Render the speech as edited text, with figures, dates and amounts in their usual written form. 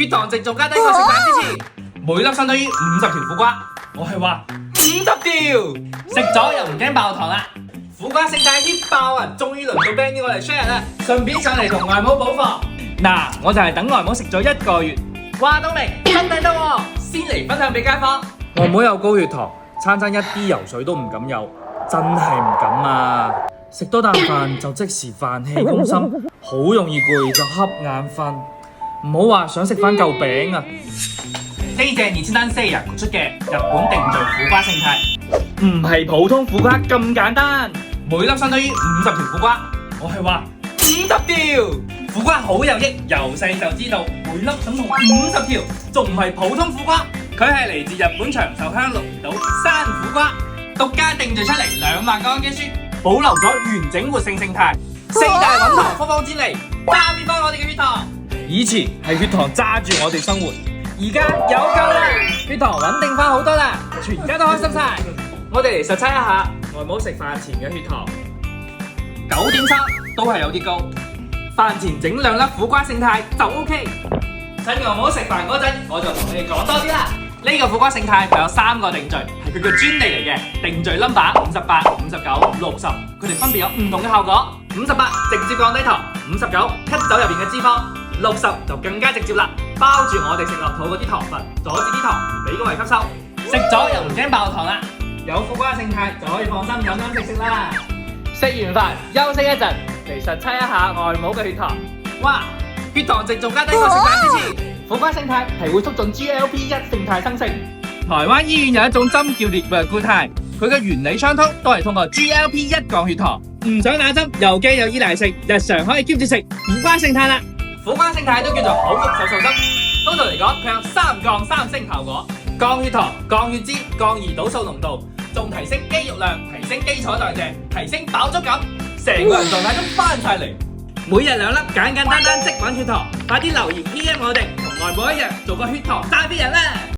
血糖值仲加低過食飯之前，每粒相當於50條苦瓜。我係話50條，食咗又唔驚爆糖啦！苦瓜勝肽 hit 爆啊！終於輪到 Benny 我嚟 share 啦，順便上嚟同外母補貨。嗱，我就係等外母食咗1個月，話到明真抵得喎，先嚟分享俾街坊。外母有高血糖，餐餐一啲油水都唔敢有，真係唔敢啊！食多啖飯就即時飯氣攻心，好容易攰就瞌眼瞓。唔好話想食翻嚿餅啊！呢隻2004日出嘅日本定序苦瓜勝肽，唔係普通苦瓜咁簡單，每粒相當於50條苦瓜。我係話50條苦瓜好有益，由細就知道每粒總共50條，仲唔係普通苦瓜，佢係嚟自日本長壽鄉鹿兒島山苦瓜，獨家定序出嚟2萬個氨基酸，保留咗完整活性勝肽，4大穩糖複方專利，加變翻我哋嘅血糖。以前係血糖揸住我哋生活，而家有救啦！血糖穩定翻好多啦，全家都開心晒。我哋嚟實測一下外母食飯前嘅血糖，9.3都係有啲高。飯前整2粒苦瓜勝肽就 OK。趁外母食飯嗰陣，我就同你哋講多啲啦。呢個苦瓜勝肽佢有3個定序，係佢嘅專利嚟嘅。定序 number 58、59、60，佢哋分別有唔同嘅效果。58直接降低糖，59吸走入邊嘅脂肪，60就更加直接啦，包住我哋食落肚嗰啲糖分，阻止啲糖唔俾個胃吸收，食咗又唔驚爆糖啦。有苦瓜勝肽就可以放心飲飲食食啦。食完飯休息一陣，嚟實測一下外母嘅血糖。哇，血糖值仲加低過食飯之前。苦瓜勝肽係會促進 GLP-1 勝肽生成。台灣醫院有一種針叫列維固肽，佢嘅原理相通，都係通過 GLP-1 降血糖。唔想打針又驚有依賴性，日常可以 keep 住食苦瓜勝肽啦。苦瓜勝肽都叫做口服瘦瘦針，通常嚟講佢有3降3升效果，降血糖、降血脂、降胰島素濃度，仲提升肌肉量、提升基礎代謝、提升飽足感，成個人狀態都翻晒嚟。每日2粒，簡簡單單即穩血糖，快啲留言 PM 我哋，同外母一樣做個血糖揸飛人啦！